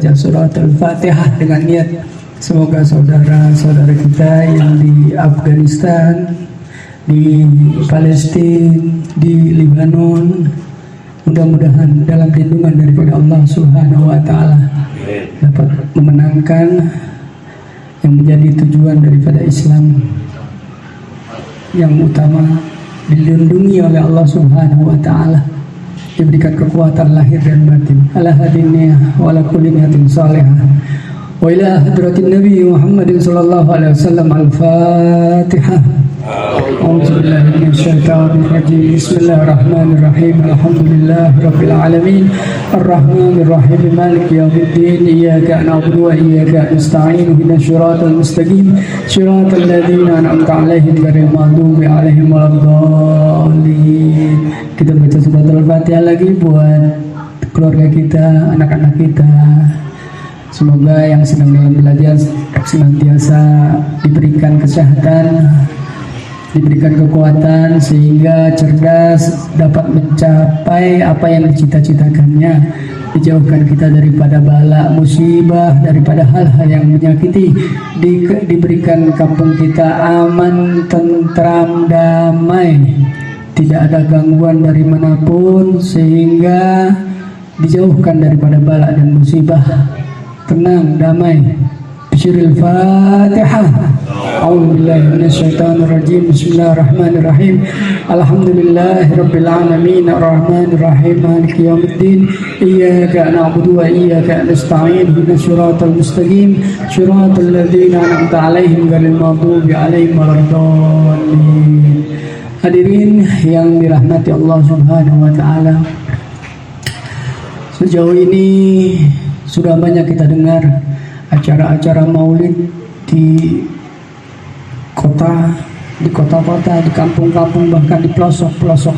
membaca surat Al-Fatihah dengan niat semoga saudara-saudara kita yang di Afghanistan, di Palestina, di Lebanon, mudah-mudahan dalam lindungan daripada Allah Subhanahu wa Ta'ala dapat memenangkan yang menjadi tujuan daripada Islam yang utama, dilindungi oleh Allah Subhanahu wa Ta'ala, diberikan kekuatan lahir dan batin, ala hadiniyah wa ala kulli niyatin salihah wa ila hadratin Nabi Muhammadin sallallahu alaihi wasallam. Al-Fatihah. A'udzubillahi minasyaitonir rajim. Bismillahirrahmanirrahim. Alhamdulillahirabbil alamin. Arrahmanir rahim. Maliki yaumiddin. Iyyaka na'budu wa iyyaka nasta'in. Ihdinas siratal mustaqim. Siratal ladzina an'amta 'alaihim ghairil maghdubi 'alaihim waladdallin. Kita baca surat Al-Fatihah lagi buat keluarga kita, anak-anak kita. Semoga yang sedang dalam belajar senantiasa diberikan kesehatan, diberikan kekuatan sehingga cerdas, dapat mencapai apa yang dicita-citakannya, dijauhkan kita daripada bala musibah, daripada hal-hal yang menyakiti, diberikan kampung kita aman, tentram, damai, tidak ada gangguan dari manapun, sehingga dijauhkan daripada bala dan musibah, tenang, damai. Bisyiril Fatihah. A'udzubillahi minasyaitonir rajim. Bismillahirrahmanirrahim. Alhamdulillahirabbil alamin. Arrahmanir rahim. Maliki yaumiddin. Iyyaka na'budu wa iyyaka nasta'in. Ihdinas siratal mustaqim. Siratal ladzina an'amta 'alaihim ghairil maghdubi 'alaihim waladdallin. Hadirin yang dirahmati Allah Subhanahu wa Ta'ala, sejauh ini sudah banyak kita dengar acara-acara maulid di kota-kota, di kampung-kampung, bahkan di pelosok-pelosok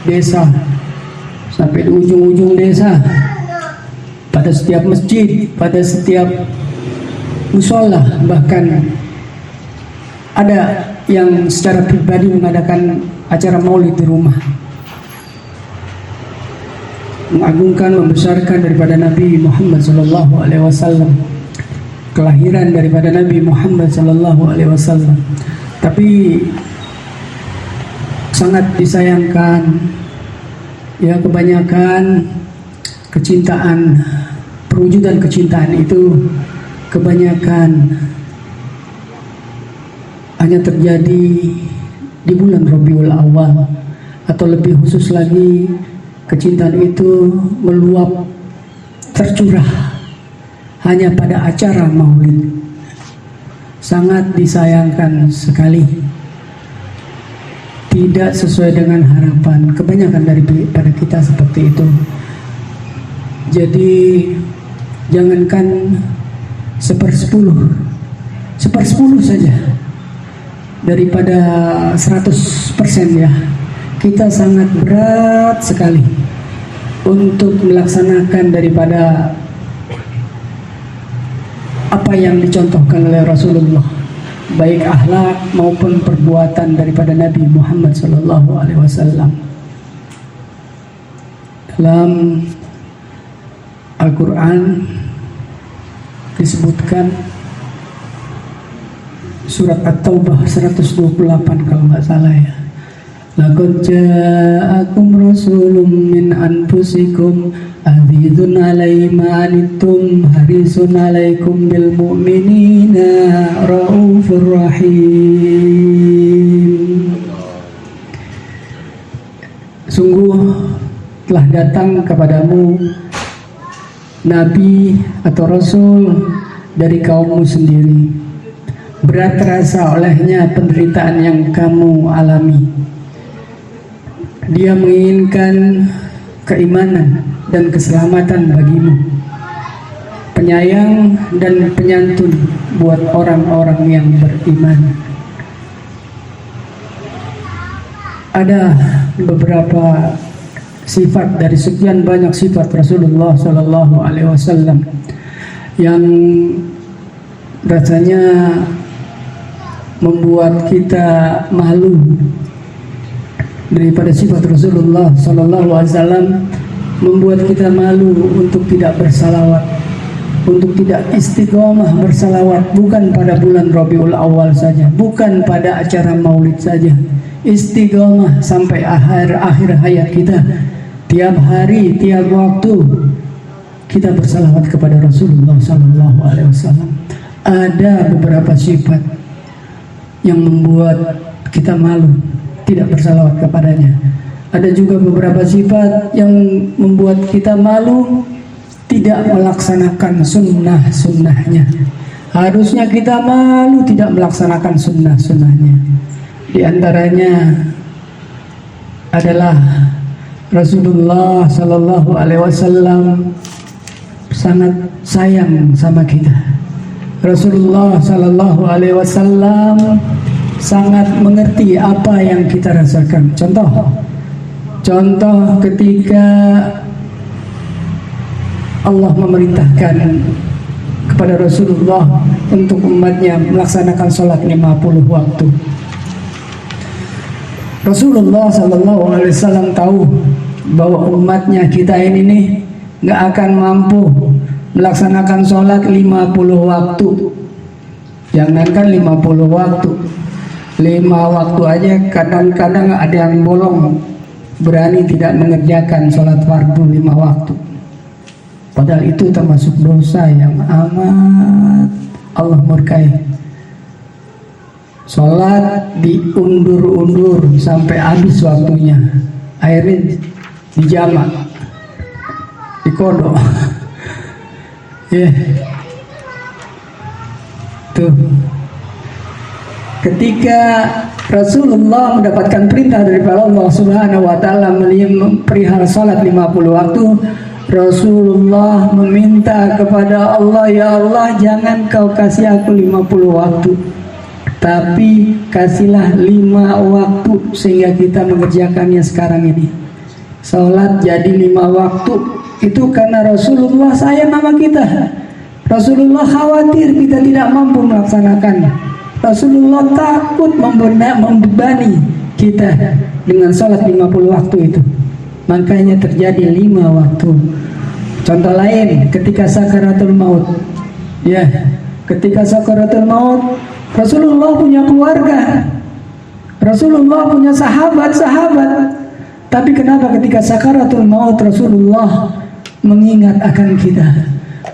desa, sampai di ujung-ujung desa, pada setiap masjid, pada setiap musola, bahkan ada yang secara pribadi mengadakan acara maulid di rumah, mengagungkan, membesarkan daripada Nabi Muhammad sallallahu alaihi wasallam, kelahiran daripada Nabi Muhammad sallallahu alaihi wasallam. Tapi sangat disayangkan ya, kebanyakan kecintaan, perwujudan kecintaan itu kebanyakan hanya terjadi di bulan Rabiul Awal, atau lebih khusus lagi kecintaan itu meluap, tercurah hanya pada acara maulid. Sangat disayangkan sekali, tidak sesuai dengan harapan kebanyakan daripada kita seperti itu. Jadi jangankan sepersepuluh saja daripada 100% ya, kita sangat berat sekali untuk melaksanakan daripada apa yang dicontohkan oleh Rasulullah, baik akhlak maupun perbuatan daripada Nabi Muhammad sallallahu alaihi wasallam. Dalam Al-Quran disebutkan surat At-Taubah 128 kalau nggak salah ya. Laqad ja'akum rasulun min anfusikum azizun 'alaihi ma anittum harisun 'alaikum bil mu'minina raufur rahim. Sungguh telah datang kepadamu nabi atau rasul dari kaummu sendiri, berat terasa olehnya penderitaan yang kamu alami. Dia menginginkan keimanan dan keselamatan bagimu, penyayang dan penyantun buat orang-orang yang beriman. Ada beberapa sifat dari sekian banyak sifat Rasulullah Sallallahu Alaihi Wasallam yang rasanya membuat kita malu. Daripada sifat Rasulullah Sallallahu Alaihi Wasallam membuat kita malu untuk tidak bersalawat untuk tidak istiqomah bersalawat, bukan pada bulan Rabiul Awal saja, bukan pada acara maulid saja, istiqomah sampai akhir hayat kita. Tiap hari, tiap waktu kita bersalawat kepada Rasulullah Sallallahu Alaihi Wasallam. Ada beberapa sifat yang membuat kita malu tidak bersalawat kepadanya. Ada juga beberapa sifat yang membuat kita malu tidak melaksanakan sunnah-sunnahnya. Harusnya kita malu tidak melaksanakan sunnah-sunnahnya. Di antaranya adalah Rasulullah Sallallahu Alaihi Wasallam sangat sayang sama kita. Rasulullah Sallallahu Alaihi Wasallam sangat mengerti apa yang kita rasakan. Contoh ketika Allah memerintahkan kepada Rasulullah untuk umatnya melaksanakan sholat 50 waktu. Rasulullah Sallallahu Alaihi Wasallam tahu bahwa umatnya kita ini nih nggak akan mampu melaksanakan sholat 50 waktu. Jangankan 50 waktu, 5 waktu aja kadang-kadang ada yang bolong, berani tidak mengerjakan sholat fardu 5 waktu. Padahal itu termasuk dosa yang amat Allah murkai. Sholat diundur-undur sampai habis waktunya, akhirnya dijamak, dikodok. Ya, tuh. Ketika Rasulullah mendapatkan perintah dari Allah Subhanahu Wa Taala perihal sholat 50 waktu, Rasulullah meminta kepada Allah, ya Allah, jangan kau kasih aku 50 waktu, tapi kasihlah 5 waktu sehingga kita mengerjakannya sekarang ini. Sholat jadi 5 waktu. Itu karena Rasulullah sayang sama kita. Rasulullah khawatir kita tidak mampu melaksanakan. Rasulullah takut membebani kita dengan sholat 50 waktu itu. Makanya terjadi 5 waktu. Contoh lain, ketika sakaratul maut. Ya, ketika sakaratul maut, Rasulullah punya keluarga, Rasulullah punya sahabat-sahabat. Tapi kenapa ketika sakaratul maut Rasulullah mengingat akan kita?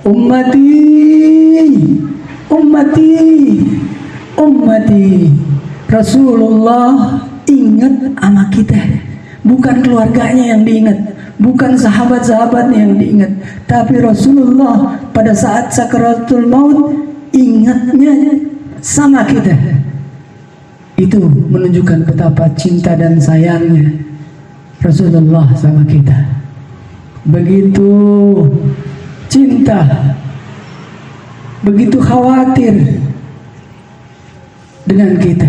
Ummati, ummati, ummati. Rasulullah ingat sama kita. Bukan keluarganya yang diingat, bukan sahabat-sahabatnya yang diingat, tapi Rasulullah pada saat sakaratul maut ingatnya sama kita. Itu menunjukkan betapa cinta dan sayangnya Rasulullah sama kita. Begitu cinta, begitu khawatir dengan kita,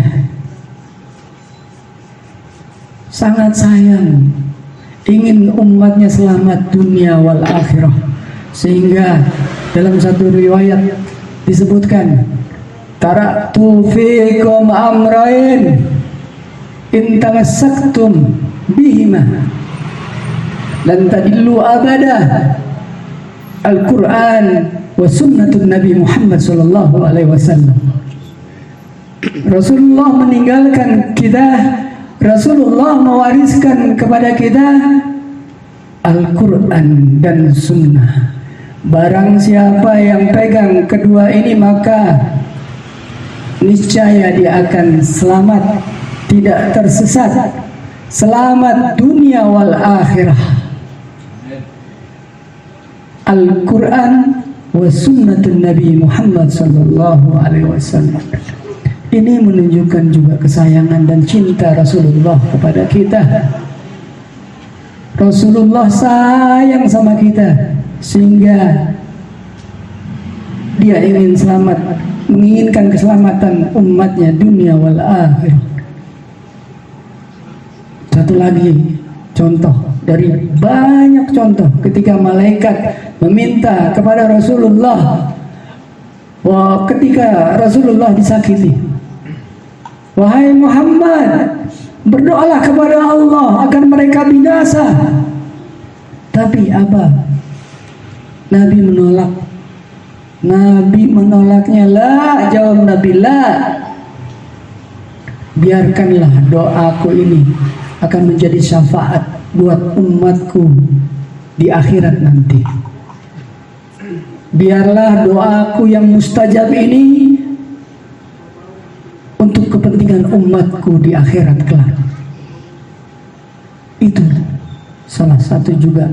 sangat sayang, ingin umatnya selamat dunia wal akhirah. Sehingga dalam satu riwayat disebutkan, taraktu fikum amrain in tamassaktum bihima lan tadillu abada, Al-Quran wa sunnatun Nabi Muhammad sallallahu alaihi wasallam. Rasulullah meninggalkan kita, Rasulullah mewariskan kepada kita Al-Quran dan Sunnah. Barang siapa yang pegang kedua ini, maka niscaya dia akan selamat, tidak tersesat, selamat dunia wal akhirah. Al-Quran wa sunnatun Nabi Muhammad sallallahu alaihi wasallam. Ini menunjukkan juga kesayangan dan cinta Rasulullah kepada kita. Rasulullah sayang sama kita sehingga dia ingin selamat, menginginkan keselamatan umatnya dunia wal akhirah. Satu lagi contoh dari banyak contoh ketika malaikat meminta kepada Rasulullah, ketika Rasulullah disakiti, wahai Muhammad, berdoalah kepada Allah agar mereka binasa. Tapi apa? Nabi menolak. Nabi menolaknya. La, jawab Nabi, la. Biarkanlah doaku ini akan menjadi syafaat buat umatku di akhirat nanti. Biarlah doaku yang mustajab ini untuk kepentingan umatku di akhirat kelak. Itu salah satu juga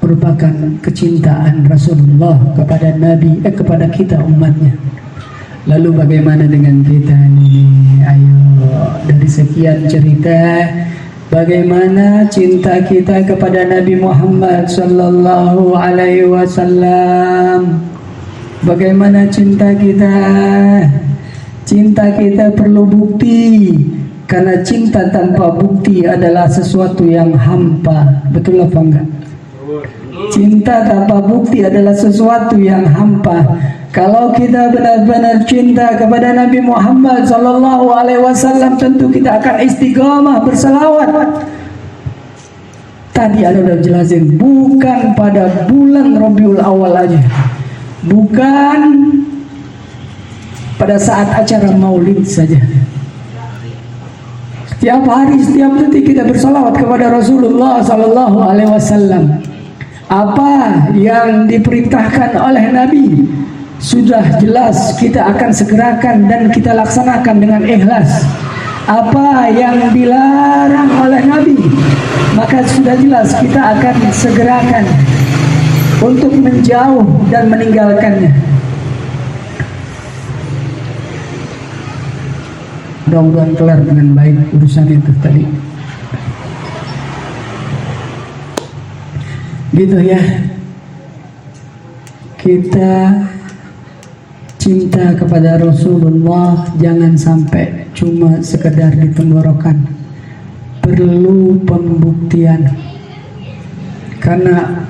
merupakan kecintaan Rasulullah kepada Nabi, kepada kita umatnya. Lalu bagaimana dengan kita nih? Ayo, dari sekian cerita, bagaimana cinta kita kepada Nabi Muhammad sallallahu alaihi wasallam? Bagaimana cinta kita? Cinta kita perlu bukti, karena cinta tanpa bukti adalah sesuatu yang hampa. Betul apa enggak? Cinta tanpa bukti adalah sesuatu yang hampa. Kalau kita benar-benar cinta kepada Nabi Muhammad sallallahu alaihi wasallam, tentu kita akan istiqomah berselawat. Tadi ada udah jelasin, bukan pada bulan Rabiul Awal aja, bukan pada saat acara Maulid saja. Setiap hari, setiap detik kita berselawat kepada Rasulullah sallallahu alaihi wasallam. Apa yang diperintahkan oleh Nabi sudah jelas kita akan segerakan dan kita laksanakan dengan ikhlas. Apa yang dilarang oleh Nabi, maka sudah jelas kita akan segerakan untuk menjauh dan meninggalkannya. Mudah-mudahan kelar dengan baik urusan itu tadi. Gitu ya. Kita cinta kepada Rasulullah jangan sampai cuma sekedar di tenggorokan. Perlu pembuktian. Karena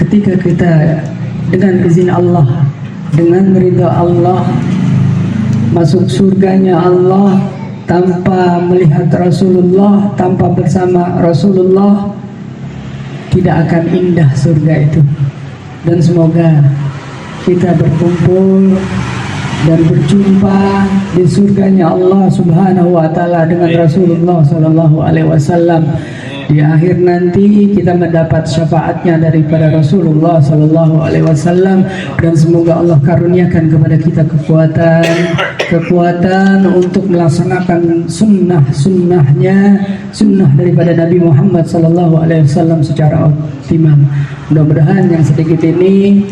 ketika kita dengan izin Allah, dengan ridha Allah, masuk surganya Allah tanpa melihat Rasulullah, tanpa bersama Rasulullah, tidak akan indah surga itu. Dan semoga kita berkumpul dan berjumpa di surganya Allah Subhanahu wa taala dengan Rasulullah sallallahu alaihi wasallam. Di akhir nanti kita mendapat syafaatnya daripada Rasulullah sallallahu alaihi wasallam, dan semoga Allah karuniakan kepada kita kekuatan untuk melaksanakan sunnah-sunnahnya, sunnah daripada Nabi Muhammad sallallahu alaihi wasallam secara optimal. Mudah-mudahan yang sedikit ini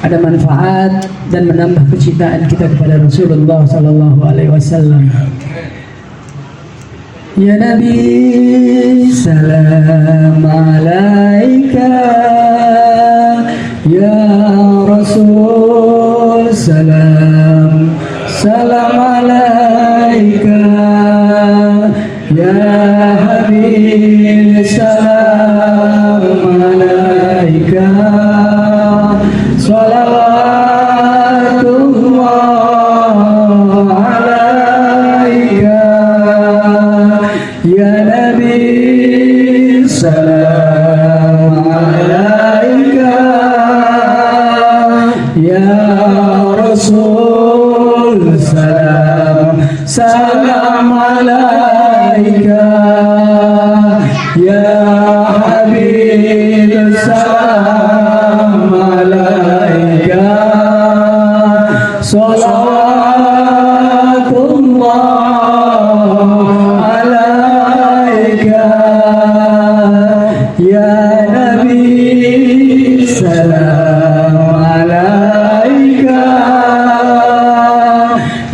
ada manfaat dan menambah kecintaan kita kepada Rasulullah sallallahu alaihi wasallam. Ya Nabi, salam alaika. Ya Rasul, salam alaika. Ya Habib, salam alaika. Salawatullah alaika. Ya Nabi, salam alaika. Ya Rasul, salam alaika. Ya Habib, salam alaika. Salawatullah alaika. Ya Nabi, salam alaika.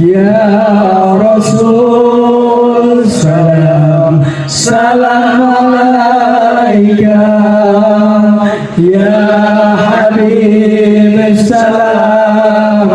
Ya Rasul, salam alaika. Ya Habib, salam